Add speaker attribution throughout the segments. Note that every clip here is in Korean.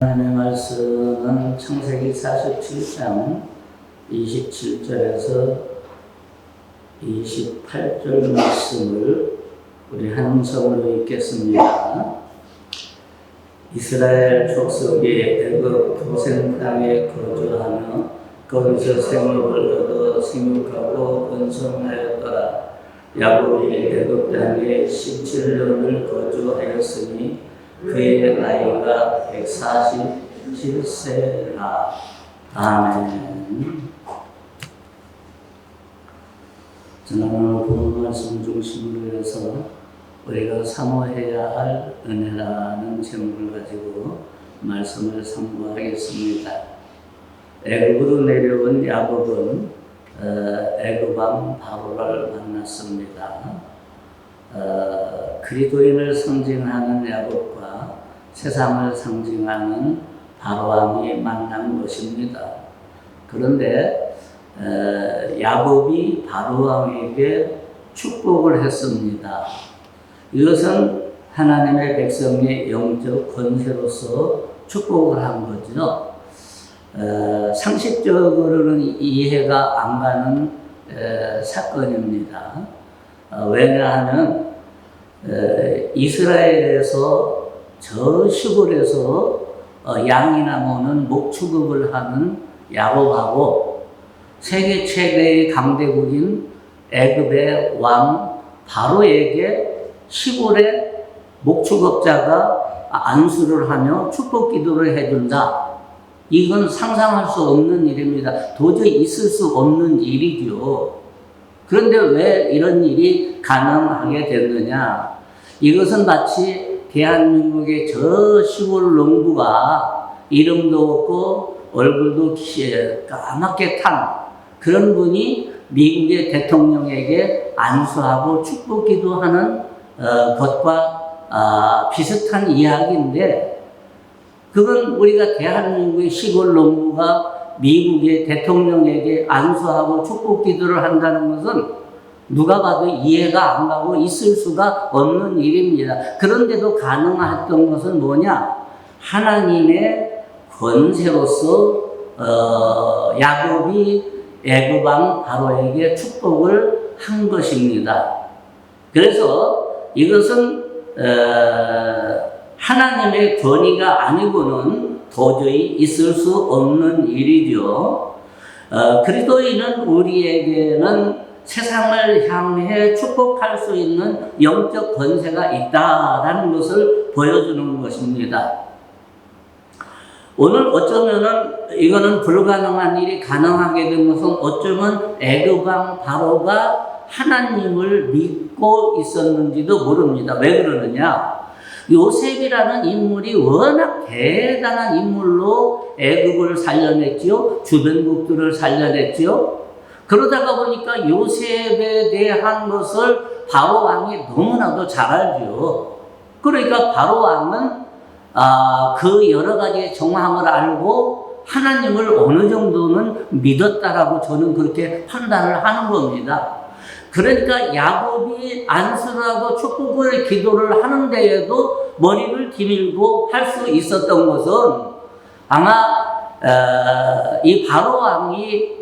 Speaker 1: 하나님의 말씀은 창세기 47장 27절에서 28절 말씀을 우리 한 음성으로 읽겠습니다. 이스라엘 족속이 애굽 고센 땅에 거주하며 거기서 생업을 얻어 생육하고 번성하였더라. 야곱이 애굽 땅에 17년을 거주하였으니 그의 나이가 147세라. 아멘. 저는 오늘 본 말씀 중심으로 해서 우리가 사모해야 할 은혜라는 제목을 가지고 말씀을 선포하겠습니다. 애굽으로 내려온 야곱은 애굽 왕 바로를 만났습니다. 그리스도인을 상징하는 야곱과 세상을 상징하는 바로왕이 만난 것입니다. 그런데 야곱이 바로왕에게 축복을 했습니다. 이것은 하나님의 백성의 영적 권세로서 축복을 한 거죠. 상식적으로는 이해가 안 가는 사건입니다. 왜냐하면 이스라엘에서 저 시골에서 양이나 모는 목축업을 하는 야곱하고 세계 최대의 강대국인 애굽의 왕 바로에게 시골의 목축업자가 안수를 하며 축복 기도를 해준다. 이건 상상할 수 없는 일입니다. 도저히 있을 수 없는 일이죠. 그런데 왜 이런 일이 가능하게 됐느냐? 이것은 마치 대한민국의 저 시골 농부가 이름도 없고 얼굴도 까맣게 탄 그런 분이 미국의 대통령에게 안수하고 축복 기도하는 것과 비슷한 이야기인데, 그건 우리가 대한민국의 시골 농부가 미국의 대통령에게 안수하고 축복 기도를 한다는 것은 누가 봐도 이해가 안 가고 있을 수가 없는 일입니다. 그런데도 가능했던 것은 뭐냐? 하나님의 권세로서 야곱이 애굽 왕 바로에게 축복을 한 것입니다. 그래서 이것은 하나님의 권위가 아니고는 도저히 있을 수 없는 일이죠. 그리스도인은 우리에게는 세상을 향해 축복할 수 있는 영적 권세가 있다라는 것을 보여주는 것입니다. 오늘 어쩌면은 이거는 불가능한 일이 가능하게 된 것은 어쩌면 애굽 왕 바로가 하나님을 믿고 있었는지도 모릅니다. 왜 그러느냐? 요셉이라는 인물이 워낙 대단한 인물로 애굽을 살려냈지요. 주변국들을 살려냈지요. 그러다가 보니까 요셉에 대한 것을 바로 왕이 너무나도 잘 알죠. 그러니까 바로 왕은 그 여러 가지 정황을 알고 하나님을 어느 정도는 믿었다라고 저는 그렇게 판단을 하는 겁니다. 그러니까 야곱이 안수를 하고 축복을 기도를 하는 데에도 머리를 디밀고 할 수 있었던 것은 아마 이 바로 왕이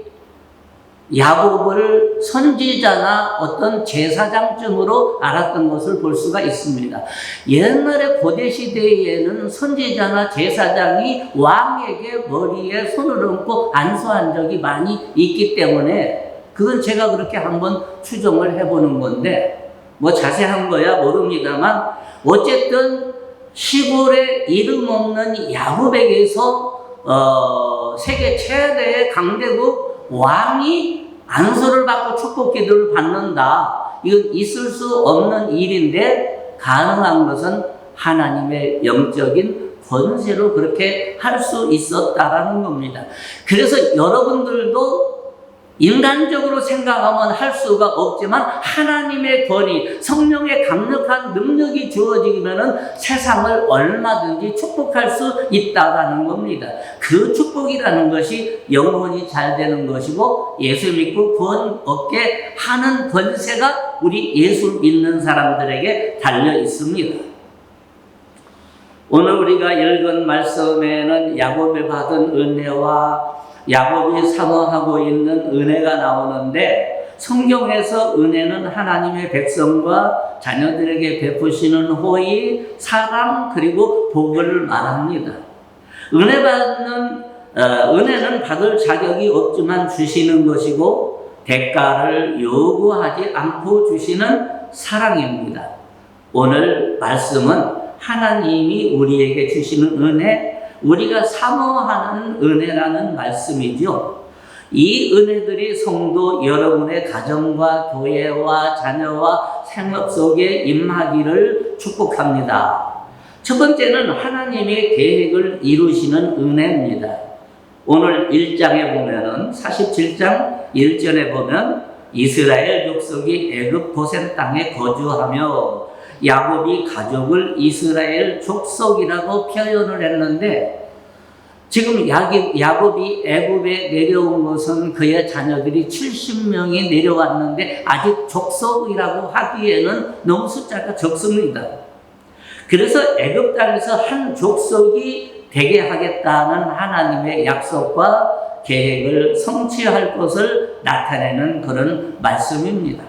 Speaker 1: 야곱을 선지자나 어떤 제사장쯤으로 알았던 것을 볼 수가 있습니다. 옛날에 고대 시대에는 선지자나 제사장이 왕에게 머리에 손을 얹고 안수한 적이 많이 있기 때문에 그건 제가 그렇게 한번 추정을 해보는 건데 뭐 자세한 거야 모릅니다만 어쨌든 시골에 이름 없는 야곱에게서 세계 최대의 강대국 왕이 안수를 받고 축복 기도를 받는다. 이건 있을 수 없는 일인데 가능한 것은 하나님의 영적인 권세로 그렇게 할 수 있었다라는 겁니다. 그래서 여러분들도 인간적으로 생각하면 할 수가 없지만 하나님의 권위, 성령의 강력한 능력이 주어지면은 세상을 얼마든지 축복할 수 있다라는 겁니다. 그 축복이라는 것이 영혼이 잘 되는 것이고 예수 믿고 구원 얻게 하는 권세가 우리 예수 믿는 사람들에게 달려 있습니다. 오늘 우리가 읽은 말씀에는 야곱이 받은 은혜와 야곱이 사모하고 있는 은혜가 나오는데, 성경에서 은혜는 하나님의 백성과 자녀들에게 베푸시는 호의, 사랑, 그리고 복을 말합니다. 은혜는 받을 자격이 없지만 주시는 것이고, 대가를 요구하지 않고 주시는 사랑입니다. 오늘 말씀은 하나님이 우리에게 주시는 은혜, 우리가 사모하는 은혜라는 말씀이죠. 이 은혜들이 성도 여러분의 가정과 교회와 자녀와 생업 속에 임하기를 축복합니다. 첫 번째는 하나님의 계획을 이루시는 은혜입니다. 오늘 1장에 보면은 47장 1절에 보면 이스라엘 족속이 애굽 고센 땅에 거주하며 야곱이 가족을 이스라엘 족속이라고 표현을 했는데, 지금 야곱이 애굽에 내려온 것은 그의 자녀들이 70명이 내려왔는데 아직 족속이라고 하기에는 너무 숫자가 적습니다. 그래서 애굽 땅에서 한 족속이 되게 하겠다는 하나님의 약속과 계획을 성취할 것을 나타내는 그런 말씀입니다.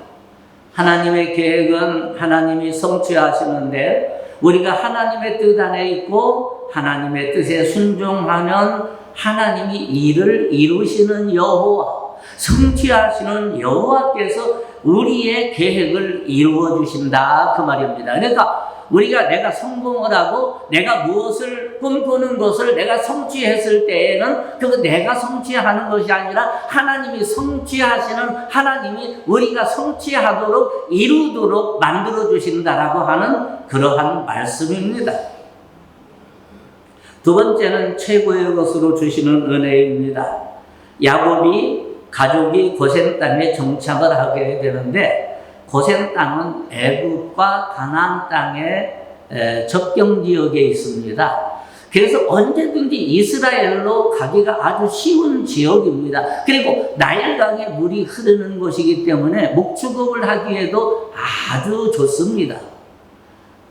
Speaker 1: 하나님의 계획은 하나님이 성취하시는데, 우리가 하나님의 뜻 안에 있고 하나님의 뜻에 순종하면 하나님이 일을 이루시는 여호와, 성취하시는 여호와께서 우리의 계획을 이루어 주신다, 그 말입니다. 그러니까 우리가 내가 성공을 하고 내가 무엇을 꿈꾸는 것을 내가 성취했을 때에는 그거 내가 성취하는 것이 아니라 하나님이 성취하시는, 하나님이 우리가 성취하도록 이루도록 만들어 주신다라고 하는 그러한 말씀입니다. 두 번째는 최고의 것으로 주시는 은혜입니다. 야곱이 가족이 고센 땅에 정착을 하게 되는데, 고센 땅은 애굽과 가나안 땅의 접경 지역에 있습니다. 그래서 언제든지 이스라엘로 가기가 아주 쉬운 지역입니다. 그리고 나일강에 물이 흐르는 곳이기 때문에 목축업을 하기에도 아주 좋습니다.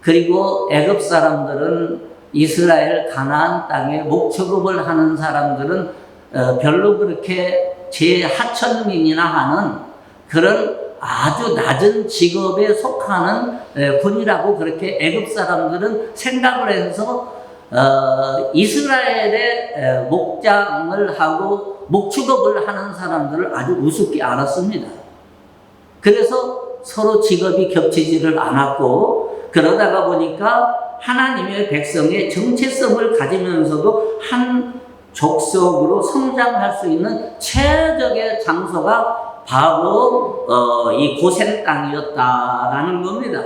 Speaker 1: 그리고 애굽 사람들은 이스라엘 가나안 땅에 목축업을 하는 사람들은 별로 그렇게 제하천민이나 하는 그런 아주 낮은 직업에 속하는 군이라고 그렇게 애굽 사람들은 생각을 해서 이스라엘의 목장을 하고 목축업을 하는 사람들을 아주 우습게 알았습니다. 그래서 서로 직업이 겹치지를 않았고, 그러다가 보니까 하나님의 백성의 정체성을 가지면서도 한 족속으로 성장할 수 있는 최적의 장소가 바로 이 고센 땅이었다라는 겁니다.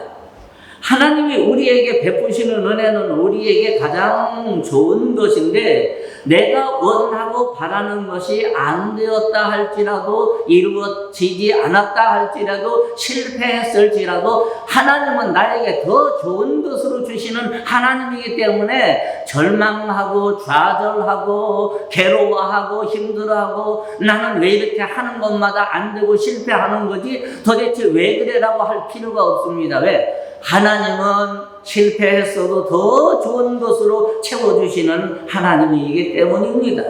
Speaker 1: 하나님이 우리에게 베푸시는 은혜는 우리에게 가장 좋은 것인데, 내가 원하고 바라는 것이 안 되었다 할지라도, 이루어지지 않았다 할지라도, 실패했을지라도 하나님은 나에게 더 좋은 것으로 주시는 하나님이기 때문에 절망하고 좌절하고 괴로워하고 힘들어하고 나는 왜 이렇게 하는 것마다 안 되고 실패하는 거지, 도대체 왜 그래라고 할 필요가 없습니다. 왜? 하나님은 실패했어도 더 좋은 것으로 채워주시는 하나님이기 때문입니다.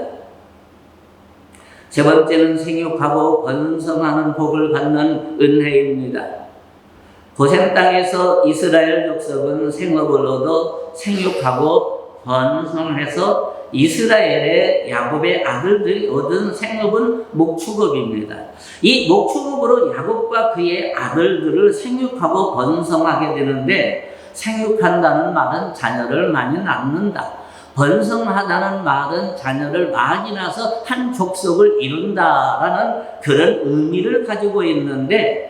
Speaker 1: 세 번째는 생육하고 번성하는 복을 받는 은혜입니다. 고센 땅에서 이스라엘 족속은 생업을 얻어 생육하고 번성해서 이스라엘의 야곱의 아들들이 얻은 생업은 목축업입니다. 이 목축업으로 야곱과 그의 아들들을 생육하고 번성하게 되는데, 생육한다는 말은 자녀를 많이 낳는다, 번성하다는 말은 자녀를 많이 낳아서 한 족속을 이룬다라는 그런 의미를 가지고 있는데,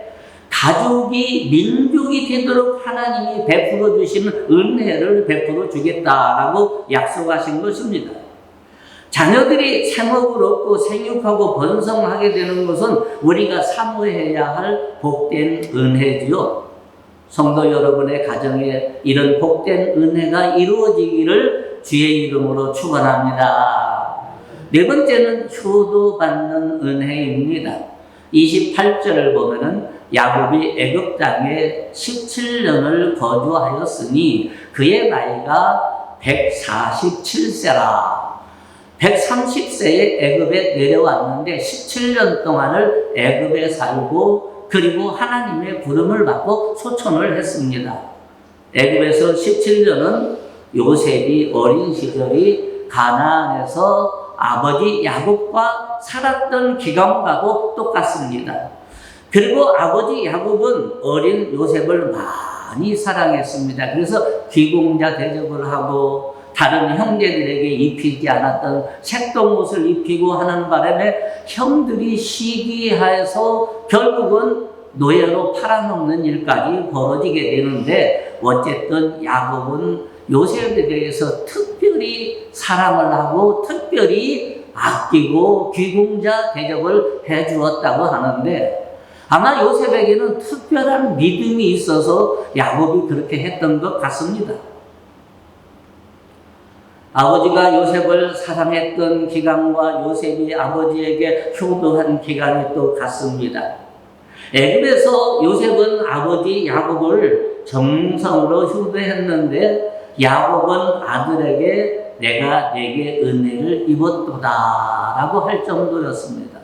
Speaker 1: 가족이 민족이 되도록 하나님이 베풀어 주시는 은혜를 베풀어 주겠다라고 약속하신 것입니다. 자녀들이 생업을 얻고 생육하고 번성하게 되는 것은 우리가 사모해야 할 복된 은혜지요. 성도 여러분의 가정에 이런 복된 은혜가 이루어지기를 주의 이름으로 축원합니다. 네 번째는 효도받는 은혜입니다. 28절을 보면은 야곱이 애굽 땅에 17년을 거주하였으니 그의 나이가 147세라. 130세에 애굽에 내려왔는데 17년 동안을 애굽에 살고 그리고 하나님의 부름을 받고 소천을 했습니다. 애굽에서 17년은 요셉이 어린 시절이 가나안에서 아버지 야곱과 살았던 기간과도 똑같습니다. 그리고 아버지 야곱은 어린 요셉을 많이 사랑했습니다. 그래서 귀공자 대접을 하고 다른 형제들에게 입히지 않았던 색동옷을 입히고 하는 바람에 형들이 시기해서 결국은 노예로 팔아먹는 일까지 벌어지게 되는데 어쨌든 야곱은 요셉에 대해서 특별히 사랑을 하고 특별히 아끼고 귀공자 대접을 해주었다고 하는데 아마 요셉에게는 특별한 믿음이 있어서 야곱이 그렇게 했던 것 같습니다. 아버지가 요셉을 사랑했던 기간과 요셉이 아버지에게 효도한 기간이 또 같습니다. 애굽에서 요셉은 아버지 야곱을 정성으로 효도했는데 야곱은 아들에게 내가 내게 은혜를 입었도다 라고 할 정도였습니다.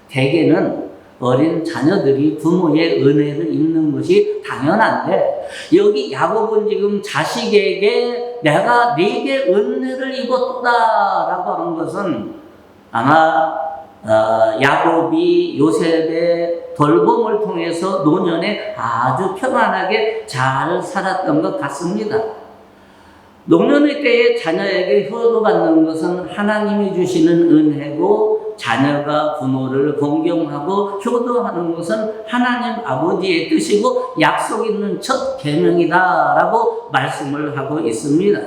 Speaker 1: 대개는 어린 자녀들이 부모의 은혜를 입는 것이 당연한데 여기 야곱은 지금 자식에게 내가 네게 은혜를 입었다 라고 하는 것은 아마 야곱이 요셉의 돌봄을 통해서 노년에 아주 평안하게 잘 살았던 것 같습니다. 노년의 때에 자녀에게 효도받는 것은 하나님이 주시는 은혜고 자녀가 부모를 공경하고 효도하는 것은 하나님 아버지의 뜻이고 약속 있는 첫 계명이다라고 말씀을 하고 있습니다.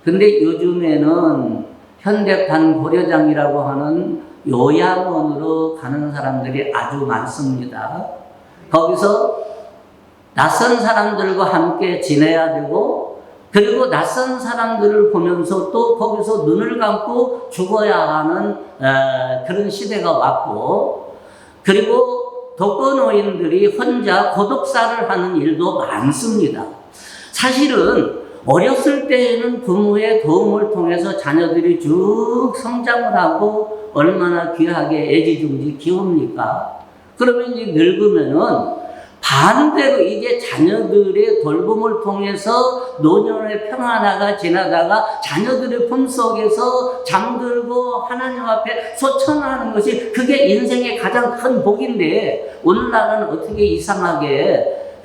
Speaker 1: 근데 요즘에는 현대판 고려장이라고 하는 요양원으로 가는 사람들이 아주 많습니다. 거기서 낯선 사람들과 함께 지내야 되고 그리고 낯선 사람들을 보면서 또 거기서 눈을 감고 죽어야 하는 그런 시대가 왔고 그리고 독거노인들이 혼자 고독사를 하는 일도 많습니다. 사실은 어렸을 때에는 부모의 도움을 통해서 자녀들이 쭉 성장을 하고 얼마나 귀하게 애지중지 키웁니까? 그러면 이제 늙으면은 반대로 이제 자녀들의 돌봄을 통해서 노년의 평안하가 지나다가 자녀들의 품속에서 잠들고 하나님 앞에 소천하는 것이 그게 인생의 가장 큰 복인데 오늘날은 어떻게 이상하게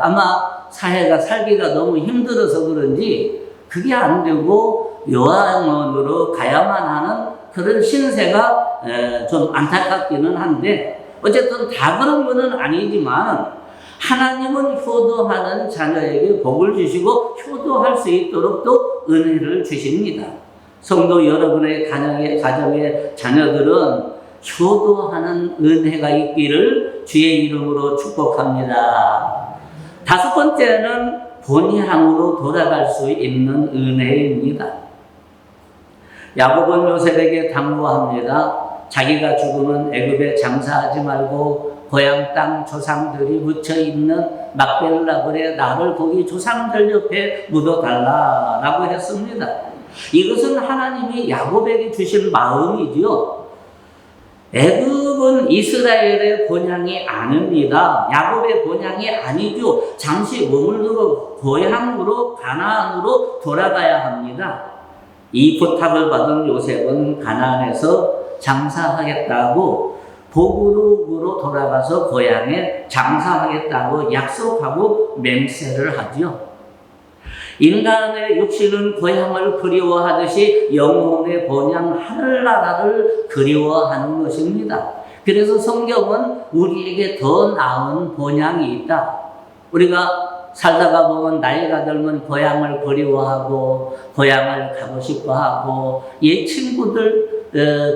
Speaker 1: 아마 사회가 살기가 너무 힘들어서 그런지 그게 안 되고 요양원으로 가야만 하는 그런 신세가 좀 안타깝기는 한데 어쨌든 다 그런 것은 아니지만 하나님은 효도하는 자녀에게 복을 주시고 효도할 수 있도록 또 은혜를 주십니다. 성도 여러분의 가정의 자녀들은 효도하는 은혜가 있기를 주의 이름으로 축복합니다. 다섯 번째는 본향으로 돌아갈 수 있는 은혜입니다. 야곱은 요셉에게 당부합니다. 자기가 죽으면 애굽에 장사하지 말고 고향 땅 조상들이 묻혀있는 막벨라굴에 나를 거기 조상들 옆에 묻어달라라고 했습니다. 이것은 하나님이 야곱에게 주신 마음이지요. 애굽은 이스라엘의 본향이 아닙니다. 야곱의 본향이 아니죠. 잠시 머물러 고향으로 가나안으로 돌아가야 합니다. 이 부탁을 받은 요셉은 가나안에서 장사하겠다고 보그룹으로 돌아가서 고향에 장사하겠다고 약속하고 맹세를 하죠. 인간의 육신은 고향을 그리워하듯이 영혼의 본향 하늘나라를 그리워하는 것입니다. 그래서 성경은 우리에게 더 나은 본향이 있다. 우리가 살다가 보면 나이가 들면 고향을 그리워하고 고향을 가고 싶어하고 옛 친구들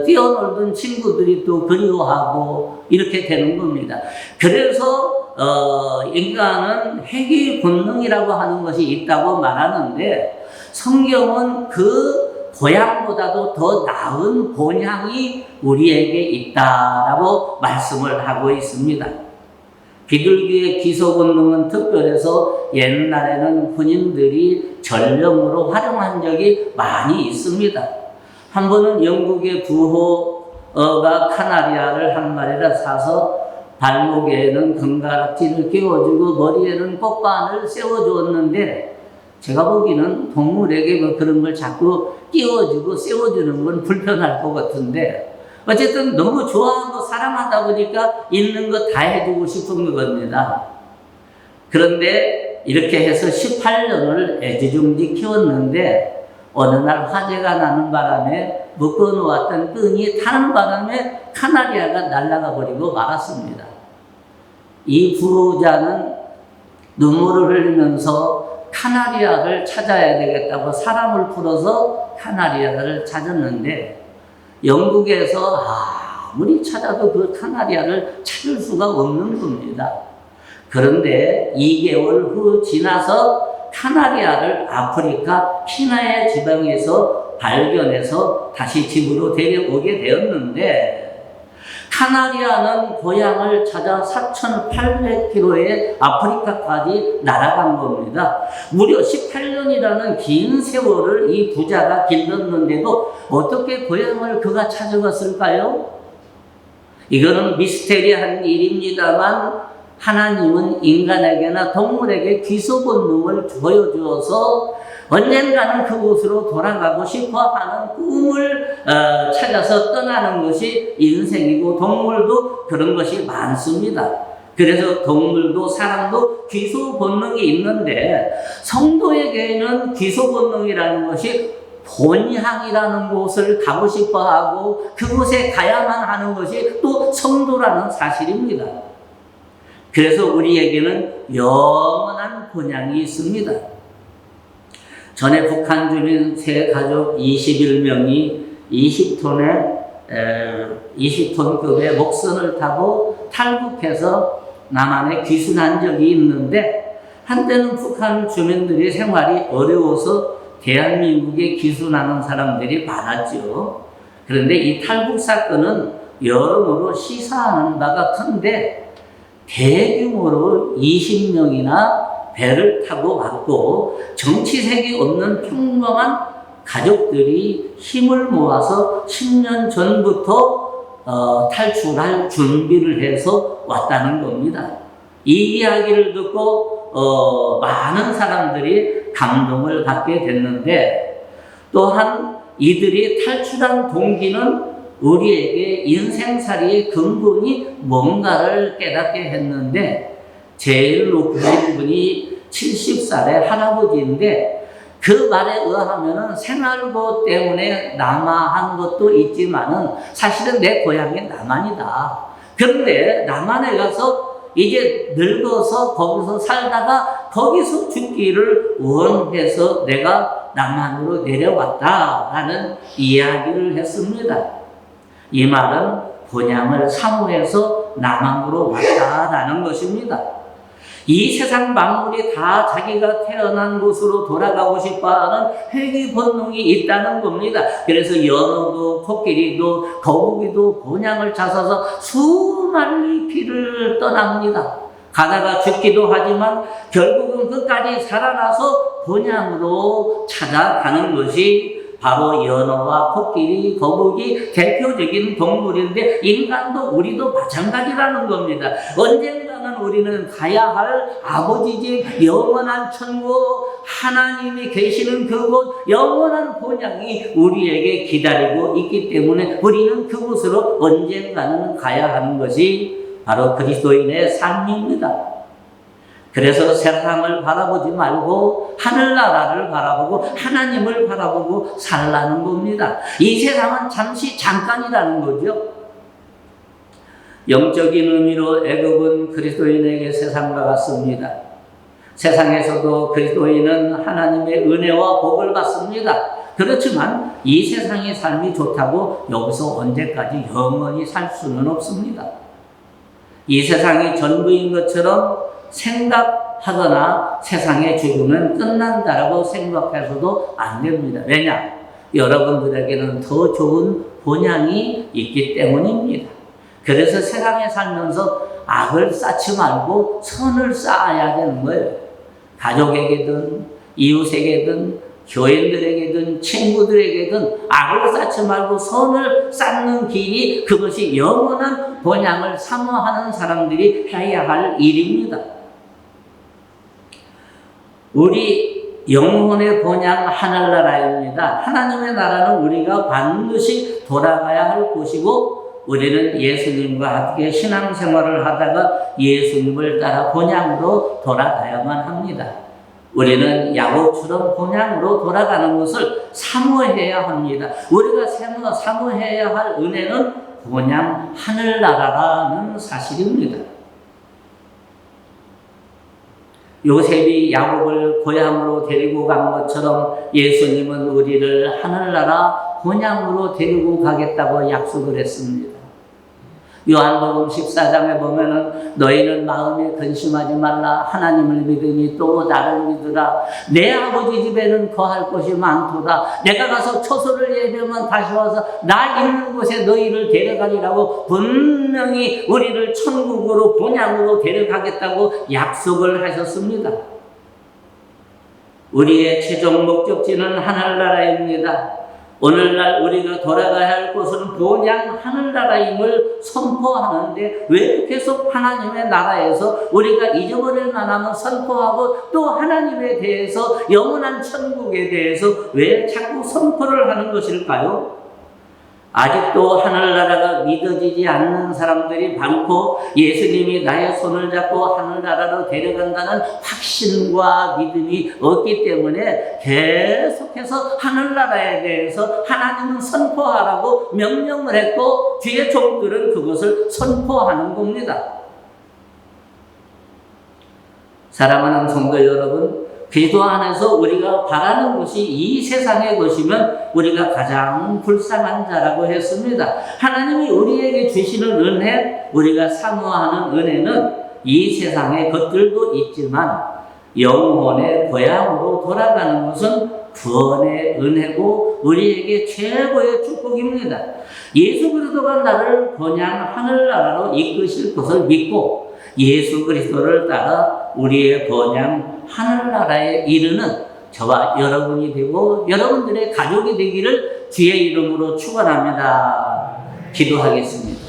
Speaker 1: 뛰어놀던 친구들이 또 그리워하고 이렇게 되는 겁니다. 그래서 인간은 회귀 본능이라고 하는 것이 있다고 말하는데 성경은 그 고향보다도 더 나은 본향이 우리에게 있다라고 말씀을 하고 있습니다. 비둘기의 기소 본능은 특별해서 옛날에는 군인들이 전령으로 활용한 적이 많이 있습니다. 한 번은 영국의 부호가 카나리아를 한 마리를 사서 발목에는 금가락지를 끼워주고 머리에는 꽃반을 세워주었는데, 제가 보기에는 동물에게 뭐 그런 걸 자꾸 끼워주고 세워주는 건 불편할 것 같은데, 어쨌든 너무 좋아하고 사랑하다 보니까 있는 거 다 해주고 싶은 겁니다. 그런데 이렇게 해서 18년을 애지중지 키웠는데, 어느 날 화재가 나는 바람에 묶어놓았던 끈이 타는 바람에 카나리아가 날아가 버리고 말았습니다. 이 부자는 눈물을 흘리면서 카나리아를 찾아야 되겠다고 사람을 풀어서 카나리아를 찾았는데, 영국에서 아무리 찾아도 그 카나리아를 찾을 수가 없는 겁니다. 그런데 2개월 후 지나서 카나리아를 아프리카 키나야 지방에서 발견해서 다시 집으로 데려오게 되었는데, 카나리아는 고향을 찾아 4,800km의 아프리카까지 날아간 겁니다. 무려 18년이라는 긴 세월을 이 부자가 길렀는데도 어떻게 고향을 그가 찾아갔을까요? 이거는 미스테리한 일입니다만, 하나님은 인간에게나 동물에게 귀소 본능을 보여주어서 언젠가는 그곳으로 돌아가고 싶어하는 꿈을 찾아서 떠나는 것이 인생이고, 동물도 그런 것이 많습니다. 그래서 동물도 사람도 귀소 본능이 있는데, 성도에게는 귀소 본능이라는 것이 본향이라는 곳을 가고 싶어하고 그곳에 가야만 하는 것이 또 성도라는 사실입니다. 그래서 우리에게는 영원한 본향이 있습니다. 전에 북한 주민 세 가족 21명이 20톤급의 목선을 타고 탈북해서 남한에 귀순한 적이 있는데, 한때는 북한 주민들이 생활이 어려워서 대한민국에 귀순하는 사람들이 많았죠. 그런데 이 탈북 사건은 여러모로 시사하는 바가 큰데, 대규모로 20명이나 배를 타고 왔고, 정치색이 없는 평범한 가족들이 힘을 모아서 10년 전부터 탈출할 준비를 해서 왔다는 겁니다. 이 이야기를 듣고 많은 사람들이 감동을 받게 됐는데, 또한 이들이 탈출한 동기는 우리에게 인생살이의 근본이 뭔가를 깨닫게 했는데, 제일 높으신 분이 70살의 할아버지인데, 그 말에 의하면 생활고 때문에 남아한 것도 있지만은 사실은 내 고향이 남한이다. 그런데 남한에 가서 이제 늙어서 거기서 살다가 거기서 죽기를 원해서 내가 남한으로 내려왔다라는 이야기를 했습니다. 이 말은 본향을 사모해서 남한으로 왔다라는 것입니다. 이 세상 만물이 다 자기가 태어난 곳으로 돌아가고 싶어하는 회귀 본능이 있다는 겁니다. 그래서 연어도 코끼리도 거북이도 본향을 찾아서 수많은 길을 떠납니다. 가다가 죽기도 하지만 결국은 끝까지 살아나서 본향으로 찾아가는 것이 바로 연어와 코끼리, 거북이 대표적인 동물인데, 인간도 우리도 마찬가지라는 겁니다. 언젠가는 우리는 가야 할 아버지 집, 영원한 천국, 하나님이 계시는 그곳, 영원한 본향이 우리에게 기다리고 있기 때문에 우리는 그곳으로 언젠가는 가야 하는 것이 바로 그리스도인의 삶입니다. 그래서 세상을 바라보지 말고 하늘나라를 바라보고 하나님을 바라보고 살라는 겁니다. 이 세상은 잠시 잠깐이라는 거죠. 영적인 의미로 애굽은 그리스도인에게 세상과 같습니다. 세상에서도 그리스도인은 하나님의 은혜와 복을 받습니다. 그렇지만 이 세상의 삶이 좋다고 여기서 언제까지 영원히 살 수는 없습니다. 이 세상이 전부인 것처럼 생각하거나 세상의 죽음은 끝난다라고 생각해서도 안 됩니다. 왜냐? 여러분들에게는 더 좋은 본향이 있기 때문입니다. 그래서 세상에 살면서 악을 쌓지 말고 선을 쌓아야 되는 거예요. 가족에게든 이웃에게든 교인들에게든 친구들에게든 악을 쌓지 말고 선을 쌓는 길이, 그것이 영원한 번향을 사모하는 사람들이 해야 할 일입니다. 우리 영혼의 번향 하늘나라입니다. 하나님의 나라는 우리가 반드시 돌아가야 할 곳이고, 우리는 예수님과 함께 신앙생활을 하다가 예수님을 따라 본향으로 돌아가야만 합니다. 우리는 야곱처럼 본향으로 돌아가는 것을 사모해야 합니다. 우리가 사모해야 할 은혜는 본향 하늘나라라는 사실입니다. 요셉이 야곱을 고향으로 데리고 간 것처럼 예수님은 우리를 하늘나라 본향으로 데리고 가겠다고 약속을 했습니다. 요한복음 14장에 보면은 너희는 마음에 근심하지 말라. 하나님을 믿으니 또 나를 믿으라. 내 아버지 집에는 거할 곳이 많도다. 내가 가서 초소를 예배하면 다시 와서 나 있는 곳에 너희를 데려가리라고 분명히 우리를 천국으로 본향으로 데려가겠다고 약속을 하셨습니다. 우리의 최종 목적지는 하늘나라입니다. 오늘날 우리가 돌아가야 할 곳은 본향 하늘나라임을 선포하는데, 왜 계속 하나님의 나라에서 우리가 잊어버릴 만하면 선포하고, 또 하나님에 대해서, 영원한 천국에 대해서 왜 자꾸 선포를 하는 것일까요? 아직도 하늘나라가 믿어지지 않는 사람들이 많고, 예수님이 나의 손을 잡고 하늘나라로 데려간다는 확신과 믿음이 없기 때문에 계속해서 하늘나라에 대해서 하나님은 선포하라고 명령을 했고, 뒤에 종들은 그것을 선포하는 겁니다. 사랑하는 성도 여러분, 그리스도 안에서 우리가 바라는 것이 이 세상의 것이면 우리가 가장 불쌍한 자라고 했습니다. 하나님이 우리에게 주시는 은혜, 우리가 사모하는 은혜는 이 세상의 것들도 있지만 영혼의 고향으로 돌아가는 것은 구원의 은혜고 우리에게 최고의 축복입니다. 예수 그리스도가 나를 본향 하늘나라로 이끄실 것을 믿고 예수 그리스도를 따라 우리의 본향 하늘나라에 이르는 저와 여러분이 되고 여러분들의 가족이 되기를 주의 이름으로 축원합니다. 기도하겠습니다.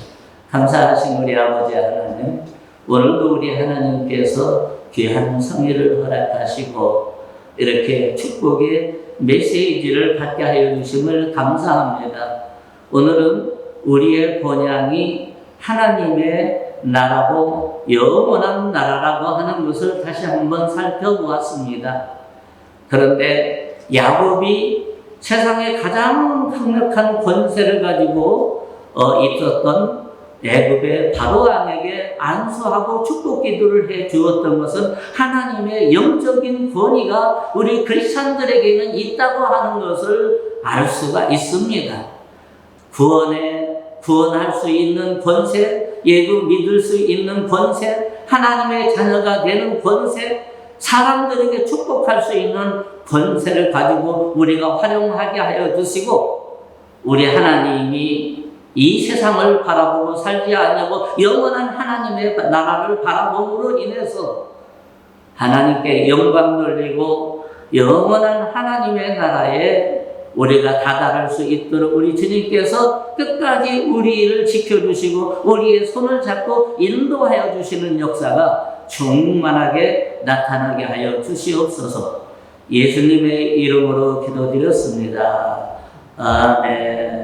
Speaker 1: 감사하신 우리 아버지 하나님, 오늘도 우리 하나님께서 귀한 성의를 허락하시고 이렇게 축복의 메시지를 받게 하여 주심을 감사합니다. 오늘은 우리의 본향이 하나님의 나라고 영원한 나라라고 하는 것을 다시 한번 살펴보았습니다. 그런데 야곱이 세상에 가장 강력한 권세를 가지고 있었던 애굽의 바로왕에게 안수하고 축복 기도를 해 주었던 것은 하나님의 영적인 권위가 우리 크리스찬들에게는 있다고 하는 것을 알 수가 있습니다. 구원할 수 있는 권세, 예수 믿을 수 있는 권세, 하나님의 자녀가 되는 권세, 사람들에게 축복할 수 있는 권세를 가지고 우리가 활용하게 하여 주시고, 우리 하나님이 이 세상을 바라보고 살지 않냐고 영원한 하나님의 나라를 바라봄으로 인해서 하나님께 영광 돌리고 영원한 하나님의 나라에 우리가 다다를 수 있도록 우리 주님께서 끝까지 우리를 지켜주시고 우리의 손을 잡고 인도하여 주시는 역사가 충만하게 나타나게 하여 주시옵소서. 예수님의 이름으로 기도드렸습니다. 아멘.